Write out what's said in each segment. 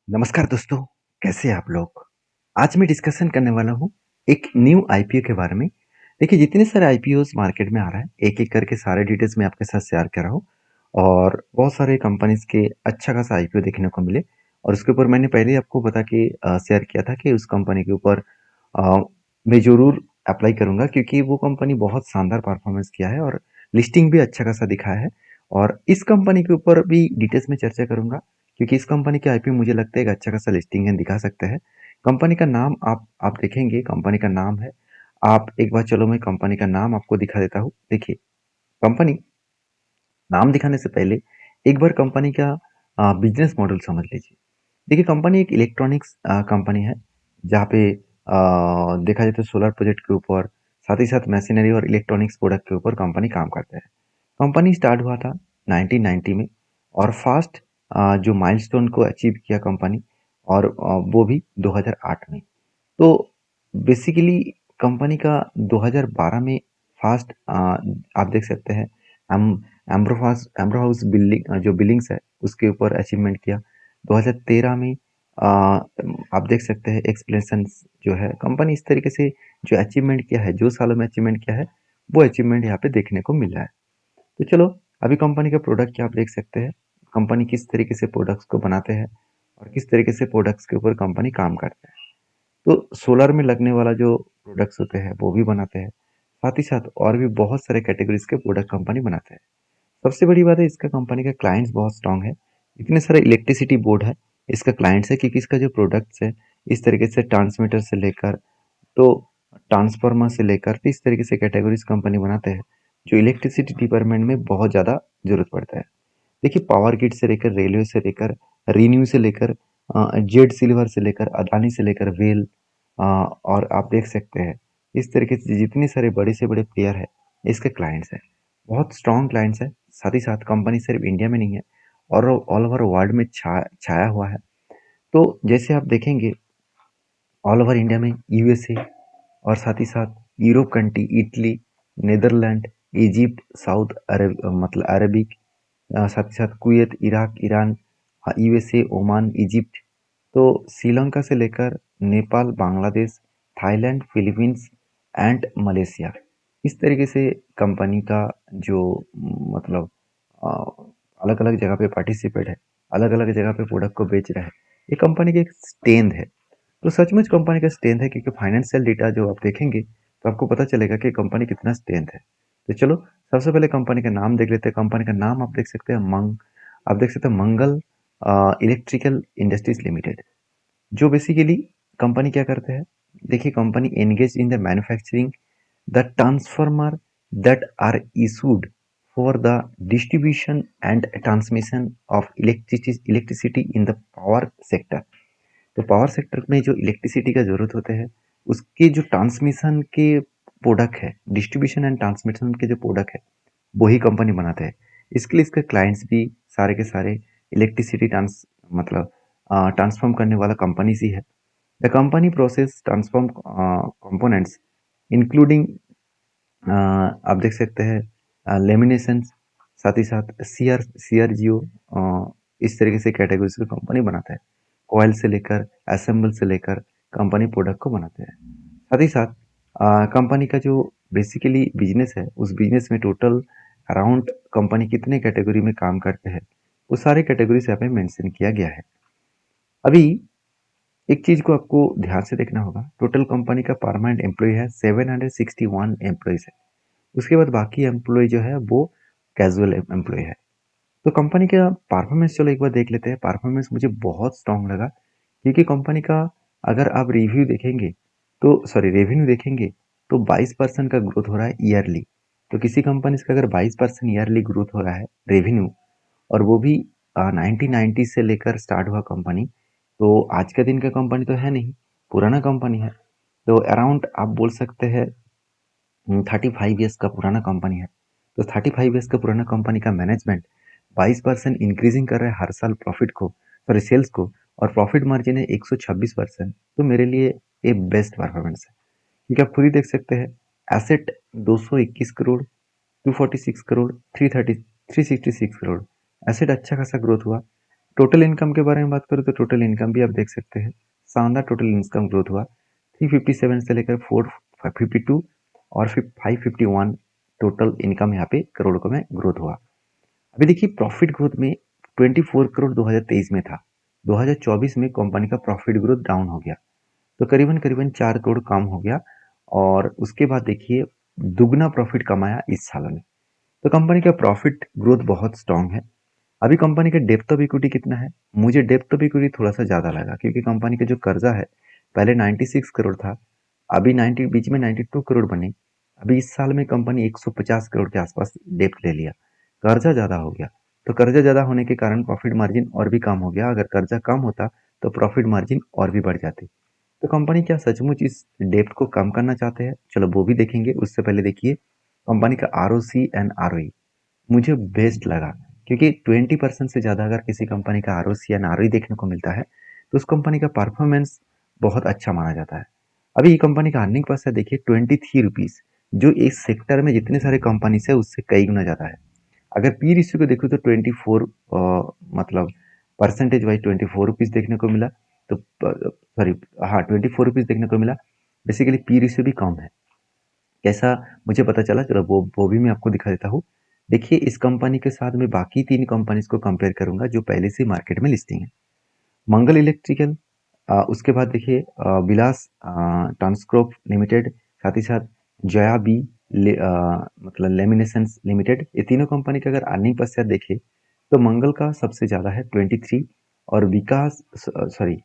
नमस्कार दोस्तों, कैसे हैं आप लोग? आज मैं डिस्कशन करने वाला हूँ एक न्यू आईपीओ के बारे में। देखिए जितने सारे आईपीओस मार्केट में आ रहा है, एक-एक करके सारे डिटेल्स मैं आपके साथ शेयर कर रहा हूँ और बहुत सारे कंपनीज़ के अच्छा खासा आईपीओ देखने को मिले और उसके ऊपर मैंने पहले ही आपको बता के शेयर किया था कि उस कंपनी के ऊपर अ, मैं ज़रूर अप्लाई करूँगा क्योंकि वो कंपनी बहुत शानदार परफॉर्मेंस किया है और लिस्टिंग भी अच्छा खासा दिखाया है और इस कंपनी के ऊपर भी डिटेल्स में चर्चा करूँगा क्योंकि इस कंपनी के आईपीओ मुझे लगता है एक अच्छा खासा लिस्टिंग है दिखा सकते हैं। कंपनी का नाम आप देखेंगे कंपनी का नाम है आप एक बार चलो मैं कंपनी का नाम आपको दिखा देता हूँ। देखिए कंपनी नाम दिखाने से पहले एक बार कंपनी का बिजनेस मॉडल समझ लीजिए। देखिए कंपनी एक इलेक्ट्रॉनिक्स कंपनी है जहाँ पे देखा जाए तो सोलर प्रोजेक्ट के ऊपर साथ ही साथ मशीनरी और इलेक्ट्रॉनिक्स प्रोडक्ट के ऊपर कंपनी काम करता है। कंपनी स्टार्ट हुआ था 1990 में और फास्ट जो माइलस्टोन को अचीव किया कंपनी और वो भी 2008 में। तो बेसिकली कंपनी का 2012 में फास्ट आप देख सकते हैं एम एम्ब्रो हाउस बिल्डिंग जो बिलिंग्स है उसके ऊपर अचीवमेंट किया। 2013 में आप देख सकते हैं एक्सप्लेनेशन जो है कंपनी इस तरीके से जो अचीवमेंट किया है जो सालों में अचीवमेंट किया है वो अचीवमेंट यहाँ पे देखने को मिल रहा है। तो चलो अभी कंपनी का प्रोडक्ट क्या आप देख सकते हैं कंपनी किस तरीके से प्रोडक्ट्स को बनाते हैं और किस तरीके से प्रोडक्ट्स के ऊपर कंपनी काम करते हैं। तो सोलर में लगने वाला जो प्रोडक्ट्स होते हैं वो भी बनाते हैं साथ ही साथ और भी बहुत सारे कैटेगरीज के प्रोडक्ट कंपनी बनाते हैं। सबसे बड़ी बात है इसका कंपनी का क्लाइंट्स बहुत स्ट्रांग है। इतने सारे इलेक्ट्रिसिटी बोर्ड है इसका क्लाइंट्स है क्योंकि इसका जो प्रोडक्ट्स है इस तरीके से ट्रांसमीटर से लेकर तो ट्रांसफार्मर से लेकर इस तरीके से कैटेगरीज कंपनी बनाते हैं जो इलेक्ट्रिसिटी डिपार्टमेंट में बहुत ज़्यादा जरूरत पड़ता है। देखिए पावर ग्रिड से लेकर रेलवे से लेकर रीन्यू से लेकर जेड सिल्वर से लेकर अदानी से लेकर वेल और आप देख सकते हैं इस तरीके से जितने सारे बड़े से बड़े प्लेयर है इसके क्लाइंट्स हैं बहुत स्ट्रॉन्ग क्लाइंट्स हैं। साथ ही साथ कंपनी सिर्फ इंडिया में नहीं है और ऑल ओवर वर्ल्ड में छाया हुआ है। तो जैसे आप देखेंगे ऑल ओवर इंडिया में यूएसए और साथ ही साथ Europe country Italy Netherland Egypt South Arab मतलब अरबिक साथ ही साथ Kuwait Iraq Iran USA Oman Egypt तो श्रीलंका से लेकर Nepal Bangladesh Thailand Philippines and Malaysia इस तरीके से कंपनी का जो मतलब अलग अलग जगह पे पार्टिसिपेट है अलग अलग जगह पे प्रोडक्ट को बेच रहा है। ये कंपनी की एक स्ट्रेंथ है। तो सचमुच कंपनी का स्ट्रेंथ है क्योंकि फाइनेंशियल डेटा जो आप देखेंगे तो आपको पता चलेगा कि कंपनी कितना स्ट्रेंथ है। तो चलो सबसे पहले कंपनी का नाम देख लेते हैं। कंपनी का नाम आप देख सकते हैं आप देख सकते हैं मंगल इलेक्ट्रिकल इंडस्ट्रीज लिमिटेड जो बेसिकली कंपनी क्या करते हैं। देखिए company engage in the manufacturing the transformer that are issued for the distribution and transmission of electricity in the power sector। तो पावर सेक्टर में जो इलेक्ट्रिसिटी का जरूरत होते हैं उसके जो ट्रांसमिशन के प्रोडक्ट है डिस्ट्रीब्यूशन एंड ट्रांसमिशन के जो प्रोडक्ट है वही कंपनी बनाते हैं। इसके लिए इसके क्लाइंट्स भी सारे के सारे इलेक्ट्रिसिटी मतलब ट्रांसफॉर्म करने वाला कंपनी ही है। The company process transform components including आप देख सकते हैं लेमिनेशन साथ ही साथ सीआर जियो इस तरीके से कैटेगरीज की कंपनी बनाता है। कॉयल से लेकर असेंबल से लेकर कंपनी प्रोडक्ट को बनाते हैं। साथ ही साथ कंपनी का जो बेसिकली बिजनेस है उस बिजनेस में टोटल अराउंड कंपनी कितने कैटेगरी में काम करते हैं वो सारे कैटेगरीज यहाँ पे मेंशन किया गया है। अभी एक चीज को आपको ध्यान से देखना होगा टोटल कंपनी का परमानेंट एम्प्लॉय है 761 एम्प्लॉयज है। उसके बाद बाकी एम्प्लॉय जो है वो कैजुअल एम्प्लॉय है। तो कंपनी का परफॉर्मेंस चलो एक बार देख लेते हैं। परफॉर्मेंस मुझे बहुत स्ट्रांग लगा क्योंकि कंपनी का अगर आप रिव्यू देखेंगे तो सॉरी रेवेन्यू देखेंगे तो 22% का ग्रोथ हो रहा है ईयरली। तो किसी कंपनी का अगर 22% ईयरली ग्रोथ हो रहा है रेवेन्यू और वो भी 1990 से लेकर स्टार्ट हुआ कंपनी तो आज का दिन का कंपनी तो है नहीं पुराना कंपनी है। तो अराउंड आप बोल सकते हैं 35 ईयर्स का पुराना कंपनी है। तो 35 ईयर्स का पुराना कंपनी का मैनेजमेंट 22% इंक्रीजिंग कर रहा है हर साल प्रॉफिट को सॉरी सेल्स को और प्रॉफिट मार्जिन है 126%। तो मेरे लिए ये बेस्ट परफॉर्मेंस है क्योंकि आप खुद ही देख सकते हैं एसेट 221 करोड़ 246 करोड़ 330 366 करोड़ एसेट अच्छा खासा ग्रोथ हुआ। टोटल इनकम के बारे में बात करूँ तो टोटल इनकम भी आप देख सकते हैं, शानदार टोटल इनकम ग्रोथ हुआ। 357 से लेकर 452 और फिर 551 टोटल इनकम यहाँ पे करोड़ों में ग्रोथ हुआ। अभी देखिए प्रॉफिट ग्रोथ में 24 करोड़ 2023 में था, 2024 में कंपनी का प्रॉफिट ग्रोथ डाउन हो गया, तो करीबन करीबन 4 करोड़ कम हो गया। और उसके बाद देखिए दुगना प्रॉफिट कमाया इस साल में, तो कंपनी का प्रॉफिट ग्रोथ बहुत स्ट्रांग है। अभी कंपनी का डेप्थ ऑफ इक्विटी कितना है? मुझे डेप्थ ऑफ इक्विटी थोड़ा सा ज़्यादा लगा, क्योंकि कंपनी का जो कर्जा है पहले 96 करोड़ था, अभी 90 बीच में 92 करोड़ बने। अभी इस साल में कंपनी 150 करोड़ के आसपास डेप्थ ले लिया, कर्जा ज़्यादा हो गया। तो कर्जा ज़्यादा होने के कारण प्रॉफिट मार्जिन और भी कम हो गया। अगर कर्जा कम होता तो प्रॉफिट मार्जिन और भी बढ़ जाती। तो कंपनी क्या सचमुच इस डेप्थ को कम करना चाहते हैं? चलो वो भी देखेंगे। उससे पहले देखिए कंपनी का आरओसी एंड आरओई मुझे बेस्ट लगा, क्योंकि 20% से ज़्यादा अगर किसी कंपनी का आरओसी या आरओई देखने को मिलता है तो उस कंपनी का परफॉर्मेंस बहुत अच्छा माना जाता है। अभी ये कंपनी का अर्निंग पर से देखिए 23 रुपीज़, जो इस सेक्टर में जितने सारे कंपनी से उससे कई गुना ज़्यादा है। अगर पी रेशियो को देखो तो 24 मतलब परसेंटेज वाइज 24 रुपीज़ देखने को मिला। तो सॉरी, हाँ 24 रुपीज़ देखने को मिला। बेसिकली पी रेशियो भी कम है। कैसा मुझे पता चला, चलो वो भी मैं आपको दिखा देता हूँ। देखिए इस कंपनी के साथ मैं बाकी 3 कंपनीज को कंपेयर करूंगा जो पहले से मार्केट में लिस्टिंग है। मंगल इलेक्ट्रिकल, उसके बाद देखिए विलास ट्रांसक्रॉप लिमिटेड, साथ ही साथ जया बी मतलब लेमिनेशंस लिमिटेड। ये तीनों कंपनी का अगर अर्निंग पर शेयर देखें तो मंगल का सबसे ज़्यादा है 23, और विकास सॉरी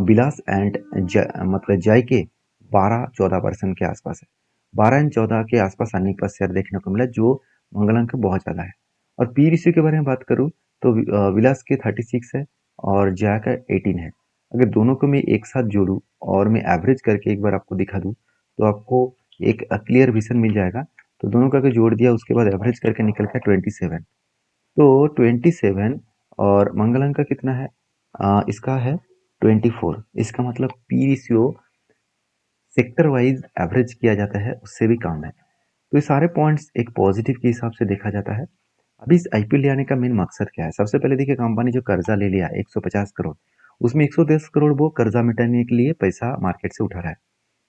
विलास एंड मतलब जय के 12-14% के आसपास है। 12 एंड 14 के आसपास अर्निंग पर शेयर देखने को मिला, जो मंगलम का बहुत ज़्यादा है। और पी रेशियो के बारे में बात करूँ तो विलास के 36 है और जया का 18 है। अगर दोनों को मैं एक साथ जोड़ूं और मैं एवरेज करके एक बार आपको दिखा दूं तो आपको एक क्लियर विजन मिल जाएगा। तो दोनों का अगर जोड़ दिया उसके बाद एवरेज करके निकल गया 27। तो 27 और मंगलम का कितना है? इसका है 24। इसका मतलब P ratio sector wise average किया जाता है उससे भी कम है। तो ये सारे पॉइंट्स एक पॉजिटिव के हिसाब से देखा जाता है। अभी इस आईपीएल ले आने का मेन मकसद क्या है? सबसे पहले देखिए कंपनी जो कर्जा ले लिया 150 करोड़, उसमें 110 करोड़ वो कर्जा मिटाने के लिए पैसा मार्केट से उठा रहा है।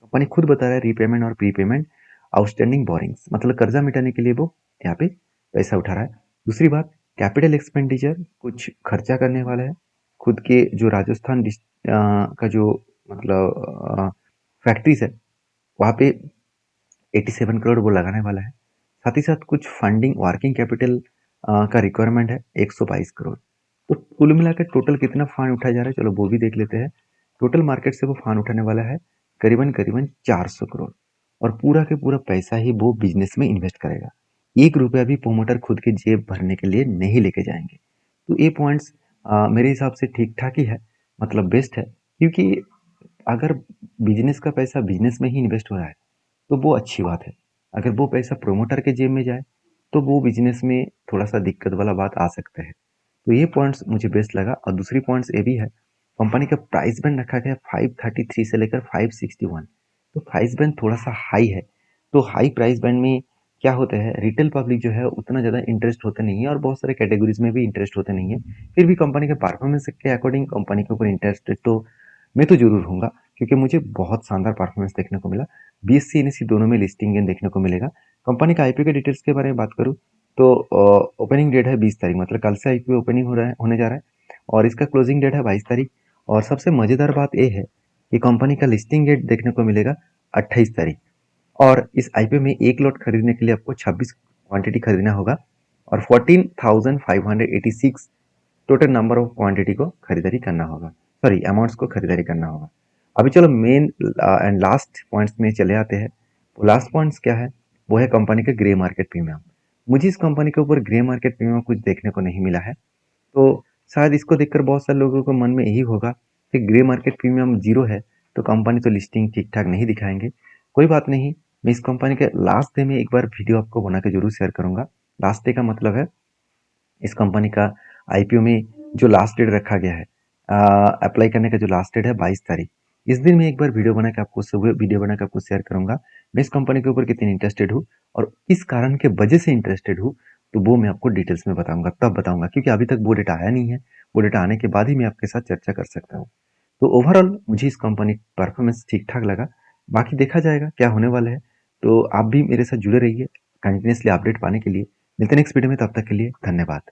कंपनी खुद बता रहा है रीपेमेंट और प्रीपेमेंट आउटस्टैंडिंग बोरिंग्स, मतलब कर्जा मिटाने के लिए वो यहाँ पे पैसा उठा रहा है। दूसरी बात, कैपिटल एक्सपेंडिचर कुछ खर्चा करने वाला है। खुद के जो राजस्थान का जो मतलब फैक्ट्रीज है वहाँ पे 87 करोड़ वो लगाने वाला है। साथ ही साथ कुछ फंडिंग वर्किंग कैपिटल का रिक्वायरमेंट है 122 करोड़। तो कुल मिलाकर टोटल कितना फंड उठाया जा रहा है, चलो वो भी देख लेते हैं। टोटल मार्केट से वो फंड उठाने वाला है करीबन करीबन 400 करोड़, और पूरा के पूरा पैसा ही वो बिजनेस में इन्वेस्ट करेगा। 1 रुपया भी प्रोमोटर खुद के जेब भरने के लिए नहीं लेके जाएंगे। तो ये पॉइंट्स मेरे हिसाब से ठीक ठाक ही है, मतलब बेस्ट है। क्योंकि अगर बिजनेस का पैसा बिजनेस में ही इन्वेस्ट हो रहा है तो वो अच्छी बात है। अगर वो पैसा प्रोमोटर के जेब में जाए तो वो बिजनेस में थोड़ा सा दिक्कत वाला बात आ सकता है। तो ये पॉइंट्स मुझे बेस्ट लगा। और दूसरी पॉइंट्स ये भी है, कंपनी का प्राइस बैंड रखा गया 533 से लेकर 561। तो प्राइस बैंड थोड़ा सा हाई है। तो हाई प्राइस बैंड में क्या होता है, रिटेल पब्लिक जो है उतना ज़्यादा इंटरेस्ट होता नहीं है, और बहुत सारे कैटेगरीज में भी इंटरेस्ट होते नहीं है। फिर भी कंपनी के परफॉर्मेंस के अकॉर्डिंग कंपनी के ऊपर इंटरेस्टेड तो मैं तो जरूर हूँगा, क्योंकि मुझे बहुत शानदार परफॉर्मेंस देखने को मिला। बीएससी एनएससी दोनों में लिस्टिंग गेन देखने को मिलेगा। कंपनी का आईपीओ के डिटेल्स के बारे में बात करूँ तो ओपनिंग डेट है 20 तारीख, मतलब कल से आईपीओ ओपनिंग होने जा रहा है, और इसका क्लोजिंग डेट है 22 तारीख। और सबसे मज़ेदार बात यह है कि कंपनी का लिस्टिंग डेट देखने को मिलेगा 28 तारीख। और इस आईपीओ में एक लॉट खरीदने के लिए आपको 26 क्वांटिटी खरीदना होगा, और 14,586 टोटल नंबर ऑफ क्वांटिटी को खरीदारी करना होगा, सॉरी अमाउंट्स को खरीदारी करना होगा। अभी चलो मेन एंड लास्ट पॉइंट्स में चले आते हैं। वो लास्ट पॉइंट्स क्या है? वो है कंपनी का ग्रे मार्केट प्रीमियम। मुझे इस कंपनी के ऊपर ग्रे मार्केट प्रीमियम कुछ देखने को नहीं मिला है। तो शायद इसको देखकर बहुत सारे लोगों को मन में यही होगा कि ग्रे मार्केट प्रीमियम जीरो है तो कंपनी तो लिस्टिंग ठीक ठाक नहीं दिखाएंगे। कोई बात नहीं, मैं इस कंपनी के लास्ट डे में एक बार वीडियो आपको बना के जरूर शेयर करूंगा। लास्ट डे का मतलब है इस कंपनी का आईपीओ में जो लास्ट डेट रखा गया है, अप्लाई करने का जो लास्ट डेट है 22 तारीख। इस दिन मैं एक बार वीडियो बना के आपको सुबह वीडियो बना के आपको शेयर करूंगा मैं इस कंपनी के ऊपर कितनी इंटरेस्टेड हूँ और किस कारण के वजह से इंटरेस्टेड हूँ। तो वो मैं आपको डिटेल्स में बताऊँगा, तब बताऊँगा क्योंकि अभी तक वो डेटा आया नहीं है। वो डेटा आने के बाद ही मैं आपके साथ चर्चा कर सकता हूँ। तो ओवरऑल मुझे इस कंपनी का परफॉर्मेंस ठीक-ठाक लगा। बाकी देखा जाएगा क्या होने वाला है। तो आप भी मेरे साथ जुड़े रहिए कंटीन्यूअसली अपडेट पाने के लिए। मिलते हैं नेक्स्ट वीडियो में, तब तक के लिए धन्यवाद।